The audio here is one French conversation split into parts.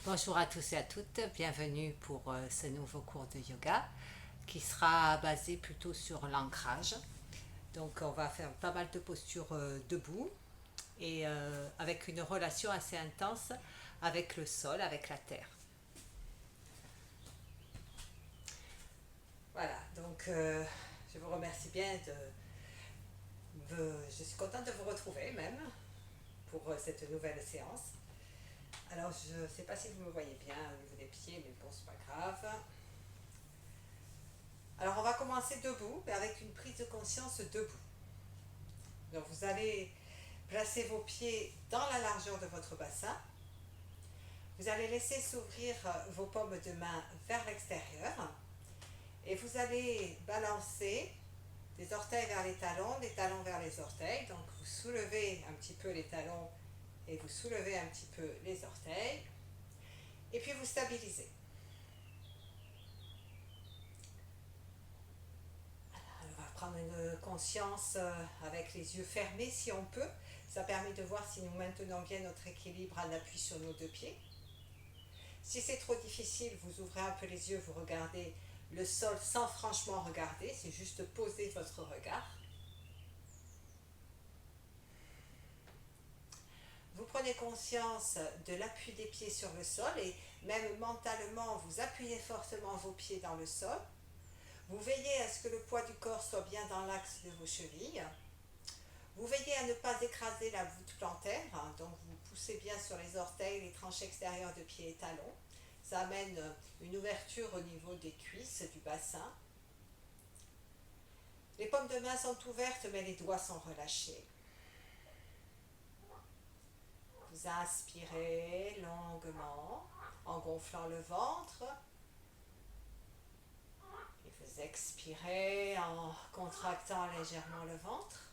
Bonjour à tous et à toutes, bienvenue pour ce nouveau cours de yoga qui sera basé plutôt sur l'ancrage. Donc on va faire pas mal de postures debout et avec une relation assez intense avec le sol, avec la terre. Voilà, donc je vous remercie bien je suis contente de vous retrouver même pour cette nouvelle séance. Alors je ne sais pas si vous me voyez bien au niveau des pieds, mais bon, c'est pas grave. Alors on va commencer debout, mais avec une prise de conscience debout. Donc vous allez placer vos pieds dans la largeur de votre bassin. Vous allez laisser s'ouvrir vos paumes de main vers l'extérieur. Et vous allez balancer les orteils vers les talons vers les orteils. Donc vous soulevez un petit peu les talons et vous soulevez un petit peu les orteils. Et puis vous stabilisez. On va prendre une conscience avec les yeux fermés si on peut. Ça permet de voir si nous maintenons bien notre équilibre en appui sur nos deux pieds. Si c'est trop difficile, vous ouvrez un peu les yeux, vous regardez le sol sans franchement regarder, c'est juste poser votre regard. Vous prenez conscience de l'appui des pieds sur le sol et même mentalement, vous appuyez fortement vos pieds dans le sol. Vous veillez à ce que le poids du corps soit bien dans l'axe de vos chevilles. Vous veillez à ne pas écraser la voûte plantaire, donc vous poussez bien sur les orteils, les tranches extérieures de pieds et talons. Ça amène une ouverture au niveau des cuisses, du bassin. Les paumes de main sont ouvertes, mais les doigts sont relâchés. Vous inspirez longuement en gonflant le ventre. Et vous expirez en contractant légèrement le ventre.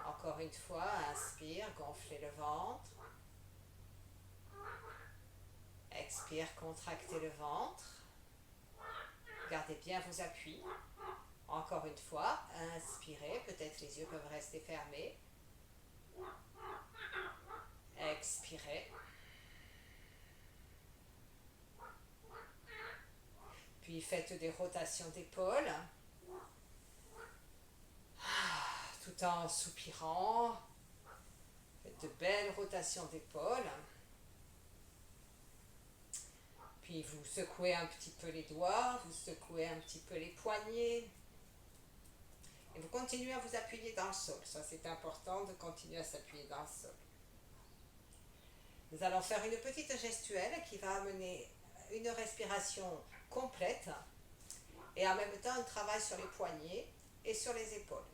Encore une fois, inspire, gonflez le ventre. Expire, contractez le ventre. Gardez bien vos appuis. Encore une fois, inspirez, peut-être les yeux peuvent rester fermés. Expirez. Puis faites des rotations d'épaules. Tout en soupirant. Faites de belles rotations d'épaules. Puis vous secouez un petit peu les doigts, vous secouez un petit peu les poignets. Et vous continuez à vous appuyer dans le sol. Ça, c'est important de continuer à s'appuyer dans le sol. Nous allons faire une petite gestuelle qui va amener une respiration complète et en même temps un travail sur les poignets et sur les épaules.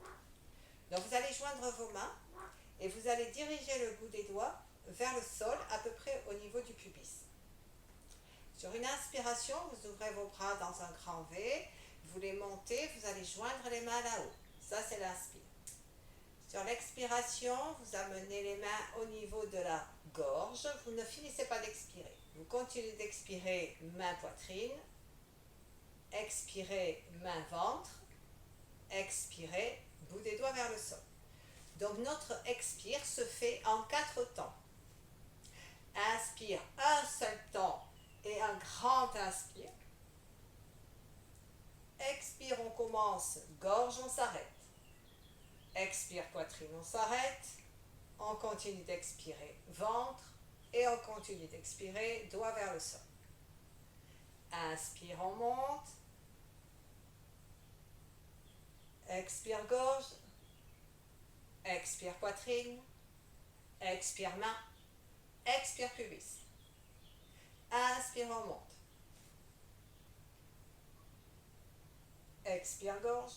Donc vous allez joindre vos mains et vous allez diriger le bout des doigts vers le sol à peu près au niveau du pubis. Sur une inspiration, vous ouvrez vos bras dans un grand V, vous les montez, vous allez joindre les mains là-haut. Ça, c'est l'inspire. Sur l'expiration, vous amenez les mains au niveau de la gorge. Vous ne finissez pas d'expirer. Vous continuez d'expirer main poitrine. Expirez main ventre. Expirez bout des doigts vers le sol. Donc notre expire se fait en 4 temps. Inspire un seul temps et un grand inspire. Expire, on commence, gorge, on s'arrête. Expire, poitrine, on s'arrête. On continue d'expirer, ventre. Et on continue d'expirer, doigt vers le sol. Inspire, on monte. Expire, gorge. Expire, poitrine. Expire, main. Expire, pubis. Inspire, on monte. Expire, gorge.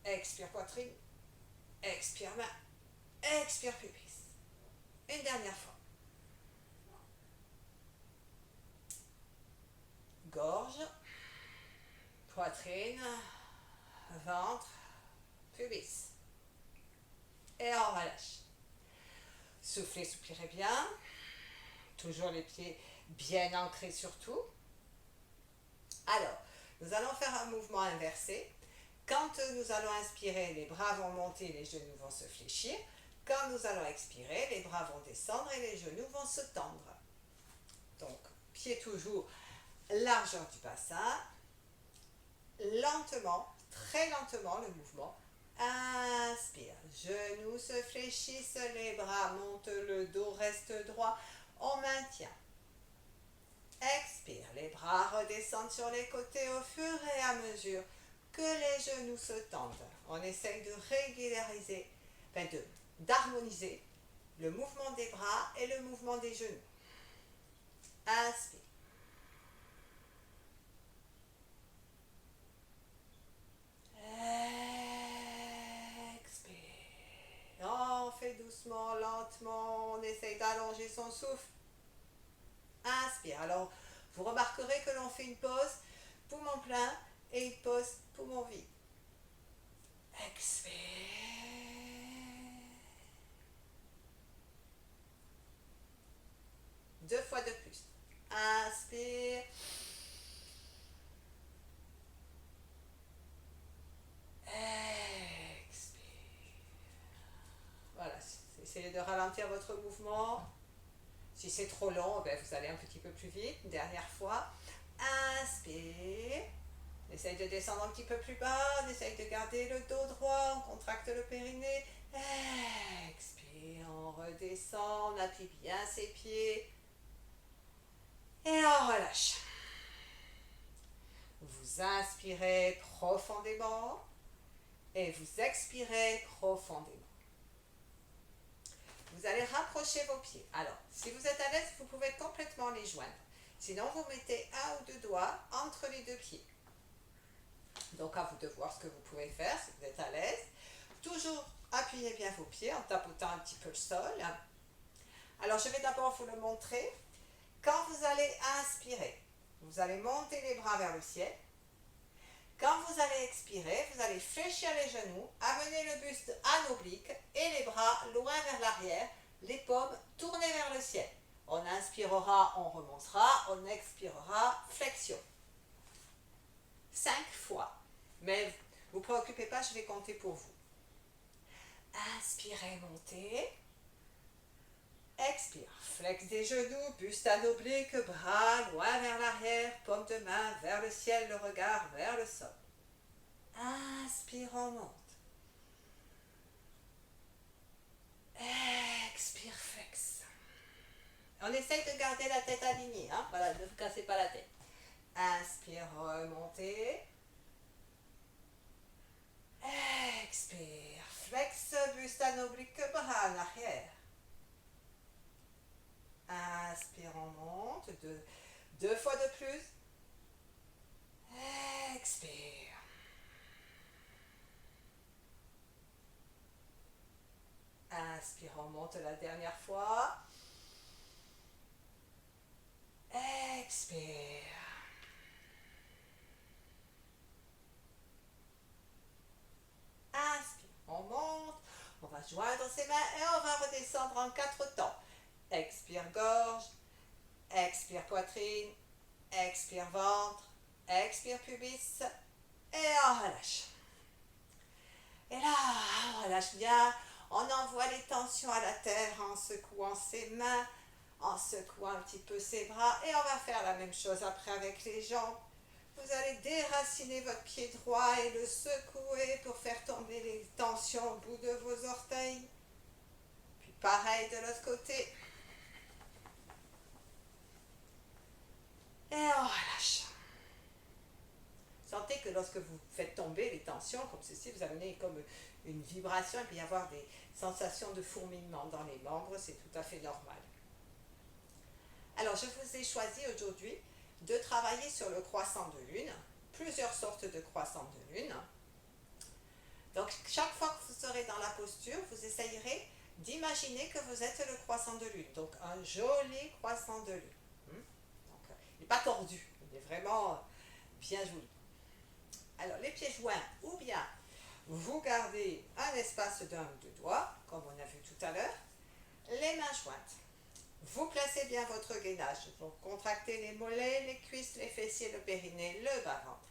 Expire, poitrine. Expire, main. Expire, pubis. Une dernière fois. Gorge, poitrine, ventre, pubis. Et on relâche. Soufflez, soupirez bien. Toujours les pieds bien ancrés surtout. Alors, nous allons faire un mouvement inversé. Quand nous allons inspirer, les bras vont monter, les genoux vont se fléchir. Quand nous allons expirer, les bras vont descendre et les genoux vont se tendre. Donc, pied toujours, largeur du bassin. Lentement, très lentement le mouvement. Inspire, genoux se fléchissent, les bras montent, le dos reste droit. On maintient. Expire, les bras redescendent sur les côtés au fur et à mesure que les genoux se tendent. On essaye de régulariser, d'harmoniser le mouvement des bras et le mouvement des genoux. Inspire. Expire. On fait doucement, lentement, on essaye d'allonger son souffle. Inspire. Alors, vous remarquerez que l'on fait une pause, poumon plein, et une pause, poumon vide. Expire. Deux fois de plus. Inspire. Expire. Voilà, essayez de ralentir votre mouvement. Si c'est trop long, vous allez un petit peu plus vite. Une dernière fois. Inspire. Essaye de descendre un petit peu plus bas. On essaye de garder le dos droit. On contracte le périnée. Expire. On redescend. On appuie bien ses pieds. Et on relâche. Vous inspirez profondément. Et vous expirez profondément. Vous allez rapprocher vos pieds. Alors, si vous êtes à l'aise, vous pouvez complètement les joindre. Sinon, vous mettez un ou deux doigts entre les deux pieds. Donc, à vous de voir ce que vous pouvez faire si vous êtes à l'aise. Toujours appuyez bien vos pieds en tapotant un petit peu le sol. Alors, je vais d'abord vous le montrer. Quand vous allez inspirer, vous allez monter les bras vers le ciel. Quand vous allez expirer, vous allez fléchir les genoux, amener le buste en oblique et les bras loin vers l'arrière, les paumes tournées vers le ciel. On inspirera, on remontera, on expirera, flexion. 5 fois. Mais ne vous préoccupez pas, je vais compter pour vous. Inspirez, montez. Expire, flex des genoux, buste en oblique, bras loin vers l'arrière, paume de main vers le ciel, le regard vers le sol. Inspire, on monte. Expire, flex. On essaye de garder la tête alignée, hein? Voilà, ne vous cassez pas la tête. Inspire, remontez. Expire, flex, buste en oblique, bras en arrière. Inspire, on monte. Deux fois de plus. Expire. Inspire, on monte la dernière fois. Expire. Inspire, on monte. On va joindre ses mains et on va redescendre en 4 temps. Expire gorge. Expire poitrine. Expire ventre. Expire pubis. Et on relâche. Et là, on relâche bien. On envoie les tensions à la terre en secouant ses mains, en secouant un petit peu ses bras. Et on va faire la même chose après avec les jambes. Vous allez déraciner votre pied droit et le secouer pour faire tomber les tensions au bout de vos orteils. Puis pareil de l'autre côté. Et on relâche. Sentez que lorsque vous faites tomber les tensions comme ceci, vous amenez comme une vibration et puis y avoir des sensations de fourmillement dans les membres, c'est tout à fait normal. Alors, je vous ai choisi aujourd'hui de travailler sur le croissant de lune, plusieurs sortes de croissants de lune. Donc, chaque fois que vous serez dans la posture, vous essayerez d'imaginer que vous êtes le croissant de lune. Donc, un joli croissant de lune. Donc, il n'est pas tordu, il est vraiment bien joli. Alors, les pieds joints, ou bien vous gardez un espace d'un ou deux doigts, comme on a vu tout à l'heure, les mains jointes. Vous placez bien votre gainage, donc contractez les mollets, les cuisses, les fessiers, le périnée, le bas-ventre.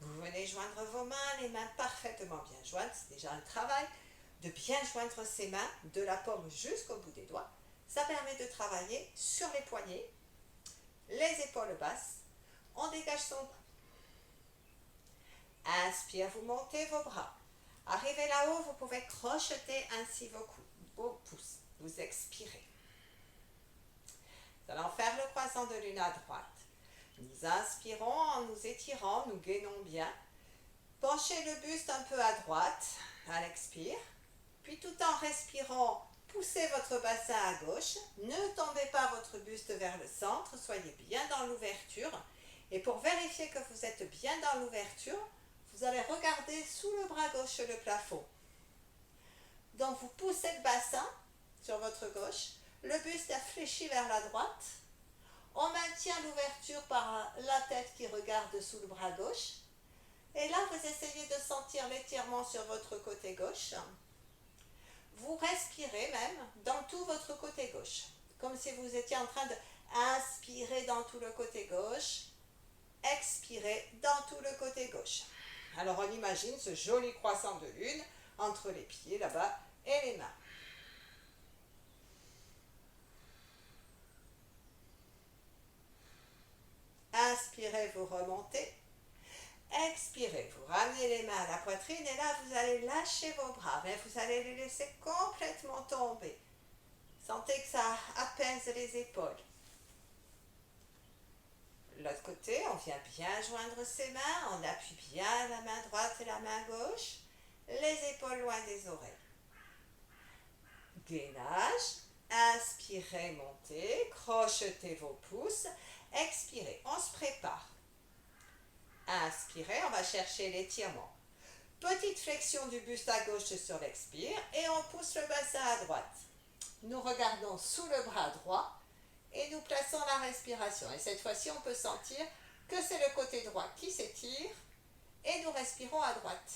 Vous venez joindre vos mains, les mains parfaitement bien jointes, c'est déjà un travail. de bien joindre ses mains de la paume jusqu'au bout des doigts. Ça permet de travailler sur les poignets, les épaules basses. On dégage son cou. Inspire, vous montez vos bras. Arrivez là-haut, vous pouvez crocheter ainsi vos pouces. Vous expirez. Nous allons faire le croissant de lune à droite. Nous inspirons en nous étirant, nous gainons bien. Penchez le buste un peu à droite à l'expire. Puis tout en respirant, poussez votre bassin à gauche. Ne tombez pas votre buste vers le centre. Soyez bien dans l'ouverture. Et pour vérifier que vous êtes bien dans l'ouverture, vous allez regarder sous le bras gauche le plafond. Donc vous poussez le bassin sur votre gauche. Le buste est fléchi vers la droite. On maintient l'ouverture par la tête qui regarde sous le bras gauche. Et là, vous essayez de sentir l'étirement sur votre côté gauche. Vous respirez même dans tout votre côté gauche. Comme si vous étiez en train d'inspirer dans tout le côté gauche. Expirer dans tout le côté gauche. Alors on imagine ce joli croissant de lune entre les pieds là-bas et les mains. Inspirez, vous remontez. Expirez, vous ramenez les mains à la poitrine et là vous allez lâcher vos bras, mais vous allez les laisser complètement tomber. Sentez que ça apaise les épaules. L'autre côté, on vient bien joindre ses mains, on appuie bien la main droite et la main gauche, les épaules loin des oreilles. Gainage, inspirez, montez, crochetez vos pouces, expirez, on se prépare. Inspirez, on va chercher l'étirement. Petite flexion du buste à gauche sur l'expire et on pousse le bassin à droite. Nous regardons sous le bras droit et nous plaçons la respiration. Et cette fois-ci, on peut sentir que c'est le côté droit qui s'étire et nous respirons à droite.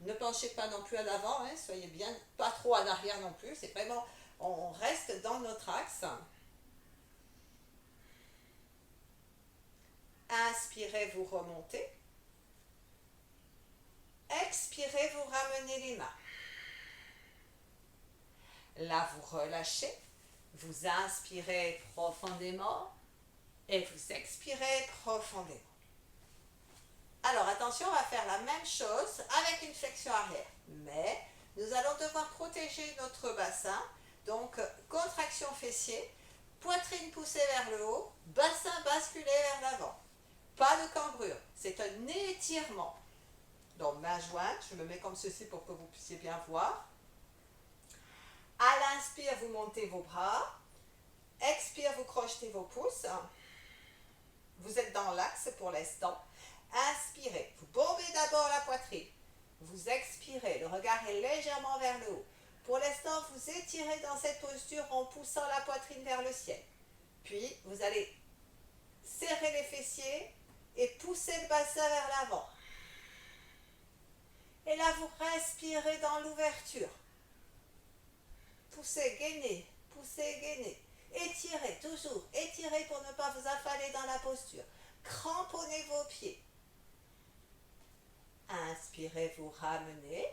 Ne penchez pas non plus à l'avant, hein, soyez bien, pas trop en arrière non plus. C'est vraiment, on reste dans notre axe. Inspirez, vous remontez. Expirez, vous ramenez les mains. Là, vous relâchez. Vous inspirez profondément et vous expirez profondément. Alors, attention, on va faire la même chose avec une flexion arrière. Mais nous allons devoir protéger notre bassin. Donc, contraction fessier, poitrine poussée vers le haut, bassin basculé vers l'avant. Pas de cambrure, c'est un étirement. Donc, main jointe, je me mets comme ceci pour que vous puissiez bien voir. À l'inspire, vous montez vos bras. Expire, vous crochetez vos pouces. Vous êtes dans l'axe pour l'instant. Inspirez, vous bombez d'abord la poitrine. Vous expirez, le regard est légèrement vers le haut. Pour l'instant, vous étirez dans cette posture en poussant la poitrine vers le ciel. Puis, vous allez serrer les fessiers et pousser le bassin vers l'avant. Et là, vous respirez dans l'ouverture. Poussez, gainez, poussez, gainez. Étirez, toujours, étirez pour ne pas vous affaler dans la posture. Cramponnez vos pieds. Inspirez, vous ramenez.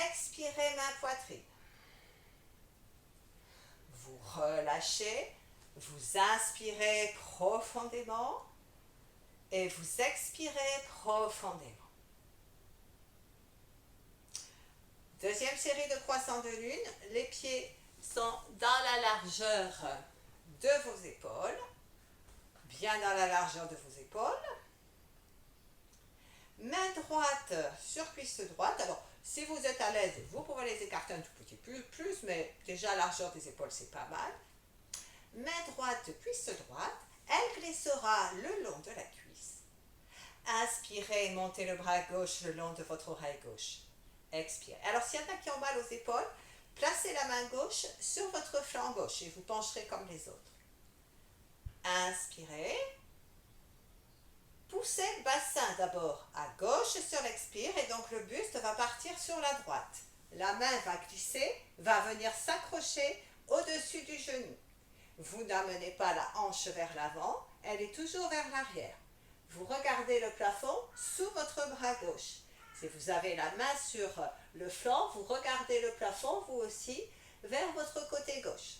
Expirez, main poitrine. Vous relâchez. Vous inspirez profondément. Et vous expirez profondément. Deuxième série de croissants de lune. Les pieds sont dans la largeur de vos épaules. Bien dans la largeur de vos épaules. Main droite sur cuisse droite. Alors, si vous êtes à l'aise, vous pouvez les écarter un tout petit peu plus, mais déjà la largeur des épaules, c'est pas mal. Main droite, cuisse droite. Elle glissera le long de la cuisse. Inspirez, montez le bras gauche le long de votre oreille gauche. Expirez. Alors, s'il y en a qui ont mal aux épaules, placez la main gauche sur votre flanc gauche et vous pencherez comme les autres. Inspirez. Poussez le bassin d'abord à gauche sur l'expire et donc le buste va partir sur la droite. La main va glisser, va venir s'accrocher au-dessus du genou. Vous n'amenez pas la hanche vers l'avant, elle est toujours vers l'arrière. vous regardez le plafond sous votre bras gauche. Si vous avez la main sur le flanc, vous regardez le plafond, vous aussi, vers votre côté gauche.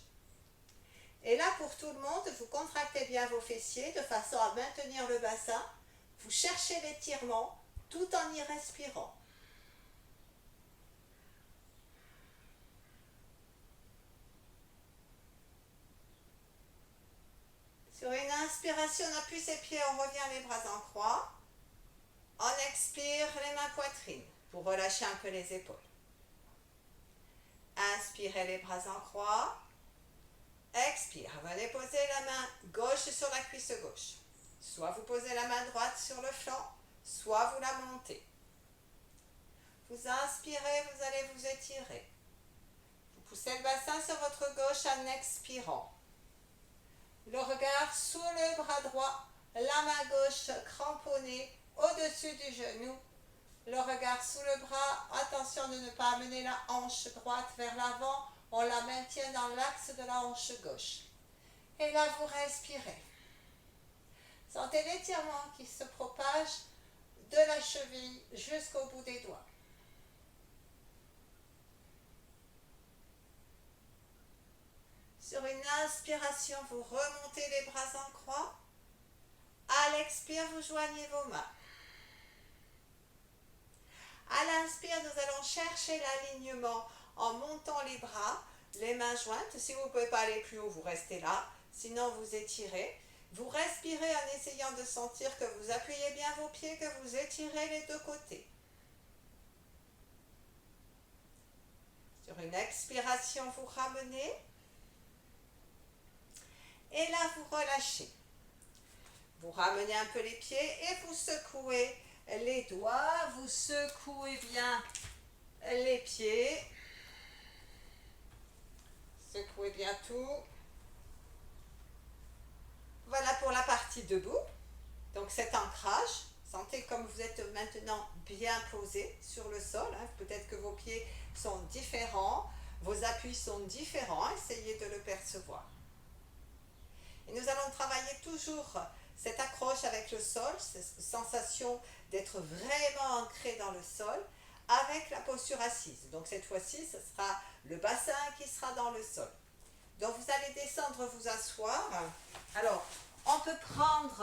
Et là, pour tout le monde, vous contractez bien vos fessiers de façon à maintenir le bassin. Vous cherchez l'étirement tout en y respirant. Sur une inspiration, on appuie ses pieds, on revient les bras en croix. On expire, les mains poitrine, pour relâcher un peu les épaules. Inspirez les bras en croix. Expire, venez poser la main gauche sur la cuisse gauche. Soit vous posez la main droite sur le flanc, soit vous la montez. Vous inspirez, vous allez vous étirer. Vous poussez le bassin sur votre gauche en expirant. Le regard sous le bras droit, la main gauche cramponnée au-dessus du genou. Le regard sous le bras, attention de ne pas amener la hanche droite vers l'avant, on la maintient dans l'axe de la hanche gauche. Et là, vous respirez. Sentez l'étirement qui se propage de la cheville jusqu'au bout des doigts. Sur une inspiration, vous remontez les bras en croix. À l'expire, vous joignez vos mains. À l'inspire, nous allons chercher l'alignement en montant les bras, les mains jointes. Si vous ne pouvez pas aller plus haut, vous restez là. Sinon, vous étirez. Vous respirez en essayant de sentir que vous appuyez bien vos pieds, que vous étirez les deux côtés. Sur une expiration, vous ramenez. Et là, vous relâchez. Vous ramenez un peu les pieds et vous secouez les doigts. Vous secouez bien les pieds. Secouez bien tout. Voilà pour la partie debout. Donc cet ancrage, sentez comme vous êtes maintenant bien posé sur le sol. Peut-être que vos pieds sont différents, vos appuis sont différents. Essayez de le percevoir. Et nous allons travailler toujours cette accroche avec le sol, cette sensation d'être vraiment ancré dans le sol avec la posture assise. Donc cette fois-ci, ce sera le bassin qui sera dans le sol. Donc vous allez descendre, vous asseoir. Alors, on peut prendre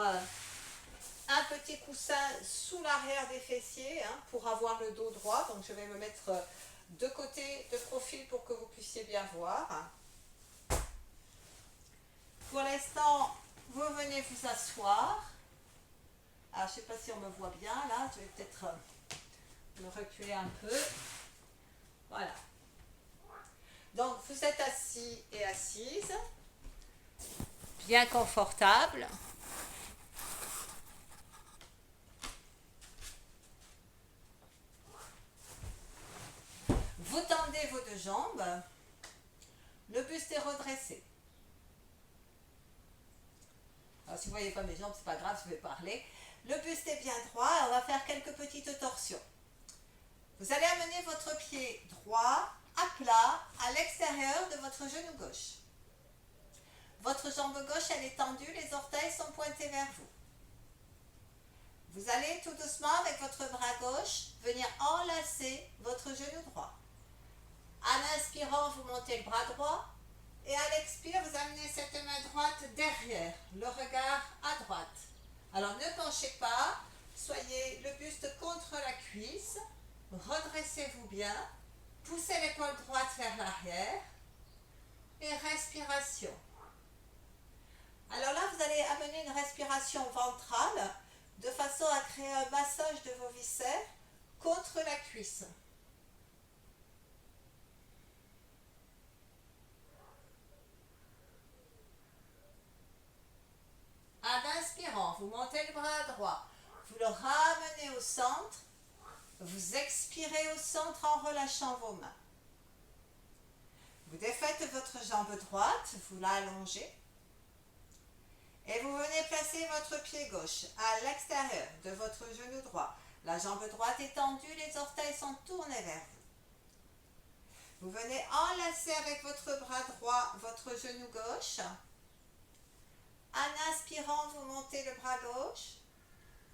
un petit coussin sous l'arrière des fessiers pour avoir le dos droit. Donc je vais me mettre de côté, de profil pour que vous puissiez bien voir. Pour l'instant, vous venez vous asseoir. Alors, je ne sais pas si on me voit bien là, je vais peut-être me reculer un peu. Voilà. Donc, vous êtes assis et assise, bien confortable. Vous tendez vos deux jambes, le buste est redressé. Alors, si vous ne voyez pas mes jambes, c'est pas grave, je vais parler. Le buste est bien droit, on va faire quelques petites torsions. Vous allez amener votre pied droit à plat à l'extérieur de votre genou gauche. Votre jambe gauche, elle est tendue, les orteils sont pointés vers vous. Vous allez tout doucement avec votre bras gauche venir enlacer votre genou droit. En inspirant, vous montez le bras droit. Et à l'expire, vous amenez cette main droite derrière, le regard à droite. Alors ne penchez pas, soyez le buste contre la cuisse, redressez-vous bien, poussez l'épaule droite vers l'arrière et respiration. Alors là, vous allez amener une respiration ventrale de façon à créer un massage de vos viscères contre la cuisse. En inspirant, vous montez le bras droit, vous le ramenez au centre, vous expirez au centre en relâchant vos mains. Vous défaites votre jambe droite, vous l'allongez et vous venez placer votre pied gauche à l'extérieur de votre genou droit. La jambe droite est tendue, les orteils sont tournés vers vous. Vous venez enlacer avec votre bras droit votre genou gauche. En inspirant, vous montez le bras gauche.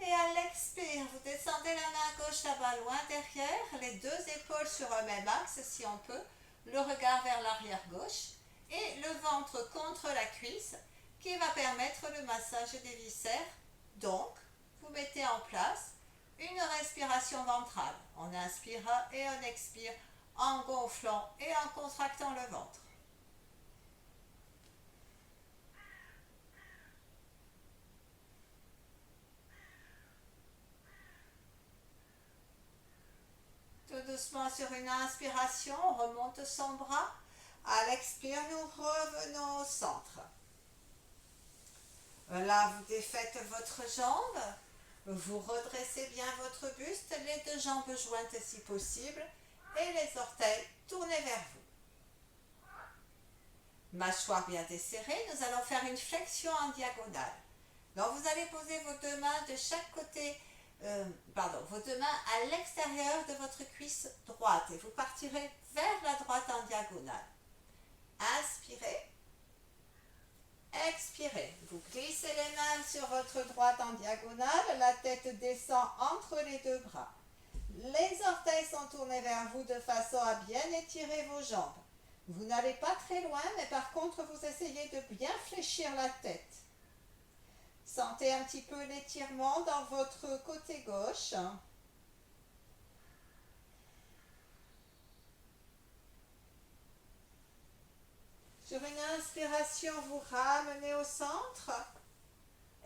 Et à l'expire, vous descendez la main gauche là-bas loin derrière, les deux épaules sur un même axe si on peut, le regard vers l'arrière gauche et le ventre contre la cuisse qui va permettre le massage des viscères. Donc, vous mettez en place une respiration ventrale. On inspire et on expire en gonflant et en contractant le ventre. Tout doucement sur une inspiration, on remonte son bras. À l'expire, nous revenons au centre. Là, vous défaites votre jambe. Vous redressez bien votre buste, les deux jambes jointes si possible et les orteils tournés vers vous. Mâchoire bien desserrée, nous allons faire une flexion en diagonale. Donc vous allez poser vos deux mains de chaque côté, vos deux mains à l'extérieur de votre cuisse droite et vous partirez vers la droite en diagonale. Inspirez, expirez. Vous glissez les mains sur votre droite en diagonale, la tête descend entre les deux bras. Les orteils sont tournés vers vous de façon à bien étirer vos jambes. Vous n'allez pas très loin, mais par contre, vous essayez de bien fléchir la tête. Sentez un petit peu l'étirement dans votre côté gauche. Sur une inspiration, vous ramenez au centre.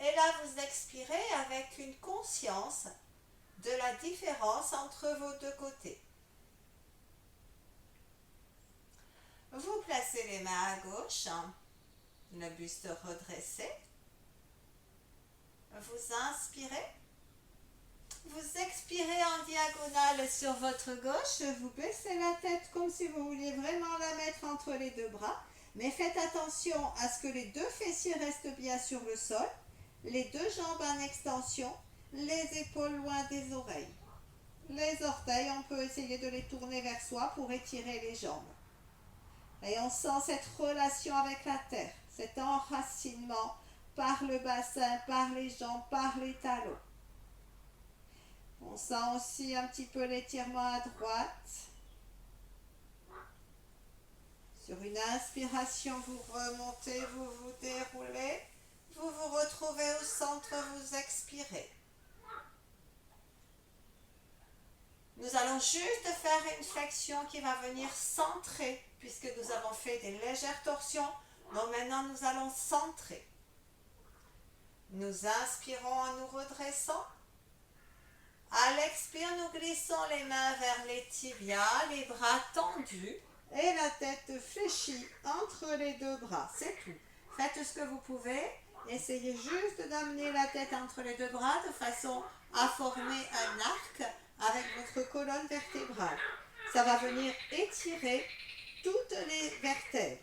Et là, vous expirez avec une conscience de la différence entre vos deux côtés. Vous placez les mains à gauche, le buste redressé. Vous inspirez. Vous expirez en diagonale sur votre gauche. Vous baissez la tête comme si vous vouliez vraiment la mettre entre les deux bras. Mais faites attention à ce que les deux fessiers restent bien sur le sol. Les deux jambes en extension. Les épaules loin des oreilles. Les orteils, on peut essayer de les tourner vers soi pour étirer les jambes. Et on sent cette relation avec la terre, cet enracinement par le bassin, par les jambes, par les talons. On sent aussi un petit peu l'étirement à droite. Sur une inspiration, vous remontez, vous vous déroulez. Vous vous retrouvez au centre, vous expirez. Nous allons juste faire une flexion qui va venir centrer, puisque nous avons fait des légères torsions. Donc maintenant, nous allons centrer. Nous inspirons en nous redressant. À l'expire, nous glissons les mains vers les tibias, les bras tendus et la tête fléchie entre les deux bras. C'est tout. Faites ce que vous pouvez. Essayez juste d'amener la tête entre les deux bras de façon à former un arc avec votre colonne vertébrale. Ça va venir étirer toutes les vertèbres.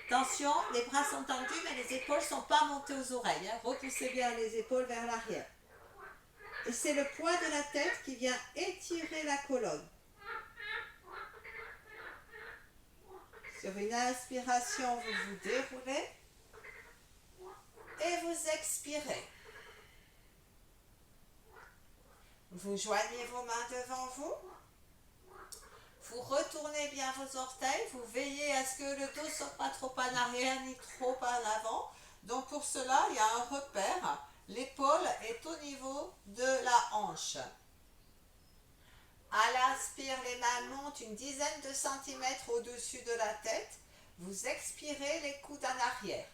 Attention, les bras sont tendus, mais les épaules ne sont pas montées aux oreilles. Repoussez bien les épaules vers l'arrière. Et c'est le poids de la tête qui vient étirer la colonne. Sur une inspiration, vous vous déroulez et vous expirez. Vous joignez vos mains devant vous. Vous retournez bien vos orteils. Vous veillez à ce que le dos ne soit pas trop en arrière ni trop en avant. Donc pour cela, il y a un repère. L'épaule est au niveau de la hanche. À l'inspire, les mains montent une dizaine de centimètres au-dessus de la tête. Vous expirez les coudes en arrière.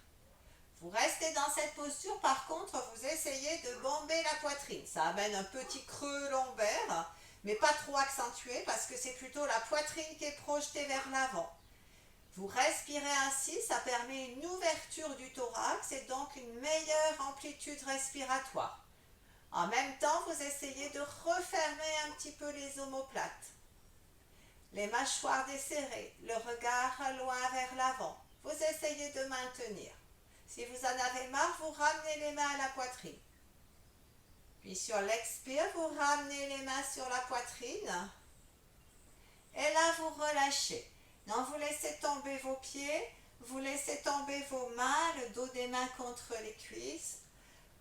Vous restez dans cette posture, par contre, vous essayez de bomber la poitrine. Ça amène un petit creux lombaire, mais pas trop accentué parce que c'est plutôt la poitrine qui est projetée vers l'avant. Vous respirez ainsi, ça permet une ouverture du thorax et donc une meilleure amplitude respiratoire. En même temps, vous essayez de refermer un petit peu les omoplates. Les mâchoires desserrées, le regard loin vers l'avant. Vous essayez de maintenir. Si vous en avez marre, vous ramenez les mains à la poitrine. Puis sur l'expire, vous ramenez les mains sur la poitrine. Et là, vous relâchez. Donc, vous laissez tomber vos pieds, vous laissez tomber vos mains, le dos des mains contre les cuisses.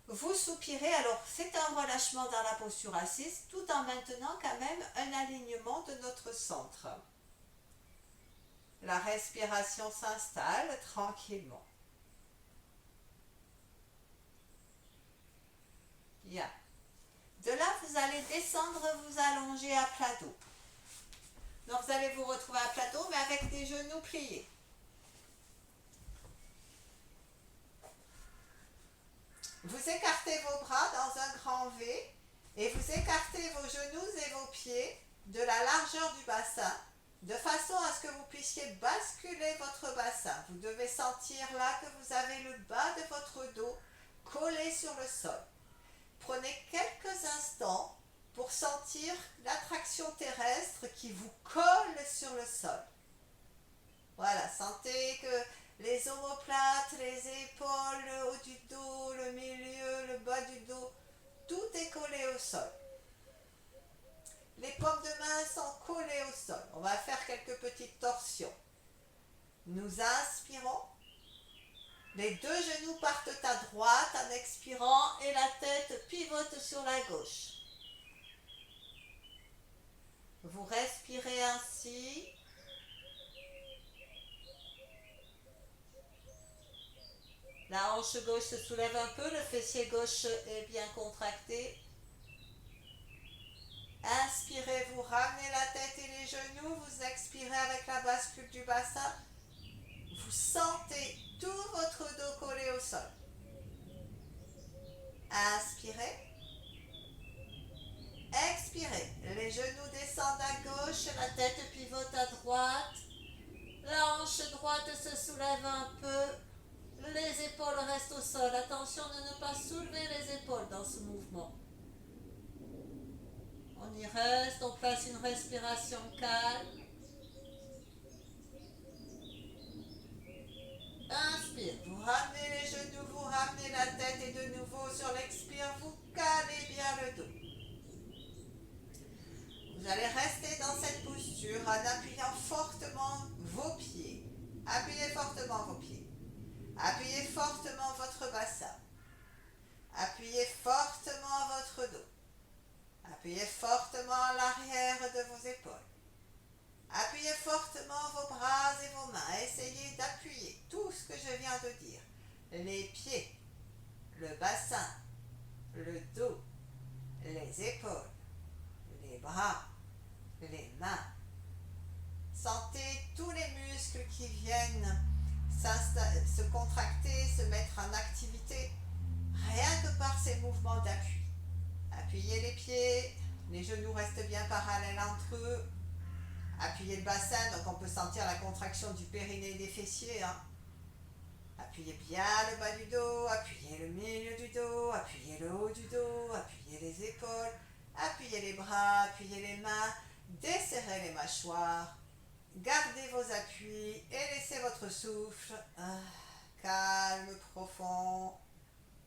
Vous soupirez, alors c'est un relâchement dans la posture assise tout en maintenant quand même un alignement de notre centre. La respiration s'installe tranquillement. Bien. De là, vous allez descendre, vous allonger à plat dos. Donc vous allez vous retrouver à plat dos mais avec des genoux pliés. Vous écartez vos bras dans un grand V et vous écartez vos genoux et vos pieds de la largeur du bassin de façon à ce que vous puissiez basculer votre bassin. Vous devez sentir là que vous avez le bas de votre dos collé sur le sol. Prenez quelques instants pour sentir l'attraction terrestre qui vous colle sur le sol. Voilà, sentez que les omoplates, les épaules, le haut du dos, le milieu, le bas du dos, tout est collé au sol. Les paumes de main sont collées au sol. On va faire quelques petites torsions. Nous inspirons. Les deux genoux partent à droite en expirant et la tête pivote sur la gauche. Vous respirez ainsi. La hanche gauche se soulève un peu, le fessier gauche est bien contracté. Inspirez, vous ramenez la tête et les genoux, vous expirez avec la bascule du bassin. Vous sentez tout votre dos collé au sol. Inspirez. Expirez. Les genoux descendent à gauche, la tête pivote à droite. La hanche droite se soulève un peu. Les épaules restent au sol. Attention de ne pas soulever les épaules dans ce mouvement. On y reste, on place une respiration calme. Inspire, vous ramenez les genoux, vous ramenez la tête et de nouveau sur l'expire, vous calez bien le dos. Vous allez rester dans cette posture en appuyant fortement vos pieds. Appuyez fortement vos pieds. Appuyez fortement votre bassin. Appuyez fortement votre dos. Appuyez fortement l'arrière de vos épaules. Appuyez fortement vos bras et vos mains. Essayez d'appuyer tout ce que je viens de dire. Les pieds, le bassin, le dos, les épaules, les bras, les mains. Sentez tous les muscles qui viennent se contracter, se mettre en activité, rien que par ces mouvements d'appui. Appuyez les pieds, les genoux restent bien parallèles entre eux. Appuyez le bassin, donc on peut sentir la contraction du périnée et des fessiers. Appuyez bien le bas du dos, appuyez le milieu du dos, appuyez le haut du dos, appuyez les épaules, appuyez les bras, appuyez les mains, desserrez les mâchoires, gardez vos appuis et laissez votre souffle calme, profond,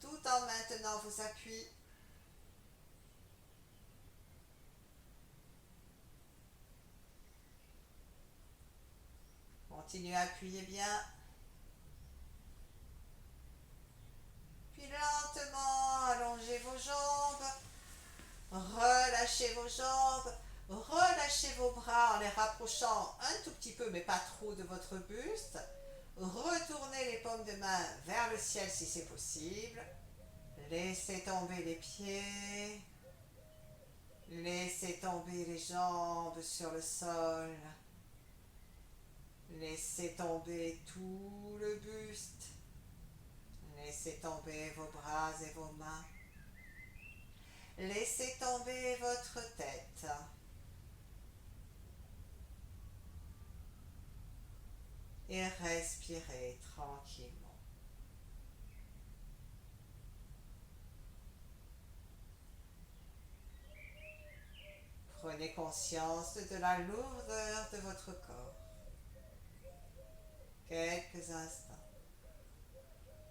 tout en maintenant vos appuis. Continuez à appuyer bien. Puis lentement, allongez vos jambes. Relâchez vos jambes. Relâchez vos bras en les rapprochant un tout petit peu, mais pas trop, de votre buste. Retournez les paumes de main vers le ciel si c'est possible. Laissez tomber les pieds. Laissez tomber les jambes sur le sol. Laissez tomber tout le buste. Laissez tomber vos bras et vos mains. Laissez tomber votre tête. Et respirez tranquillement. Prenez conscience de la lourdeur de votre corps. Quelques instants.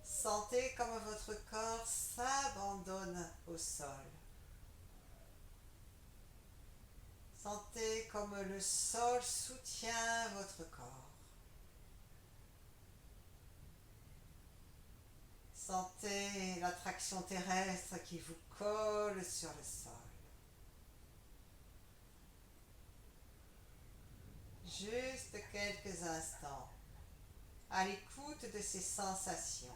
Sentez comme votre corps s'abandonne au sol. Sentez comme le sol soutient votre corps. Sentez l'attraction terrestre qui vous colle sur le sol. Juste quelques instants à l'écoute de ces sensations.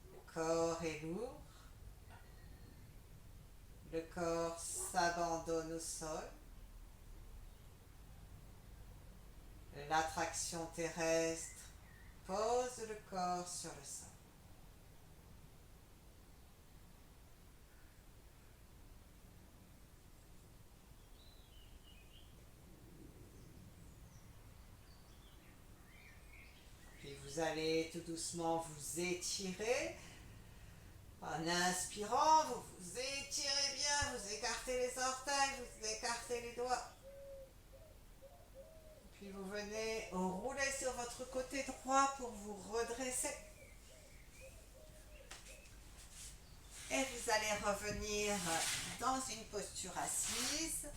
Le corps est lourd. Le corps s'abandonne au sol. L'attraction terrestre pose le corps sur le sol. Puis vous allez tout doucement vous étirer. En inspirant, vous vous étirez bien, vous écartez les orteils, vous écartez les doigts. Puis vous venez rouler sur votre côté droit pour vous redresser. Et vous allez revenir dans une posture assise.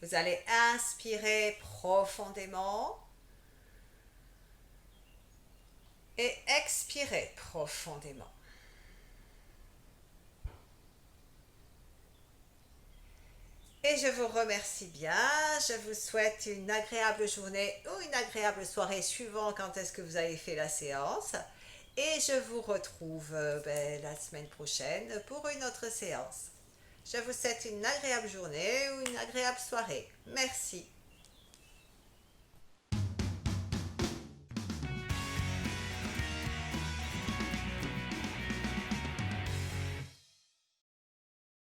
Vous allez inspirer profondément et expirer profondément. Et je vous remercie bien. Je vous souhaite une agréable journée ou une agréable soirée suivant quand est-ce que vous avez fait la séance. Et je vous retrouve la semaine prochaine pour une autre séance. Je vous souhaite une agréable journée ou une agréable soirée. Merci.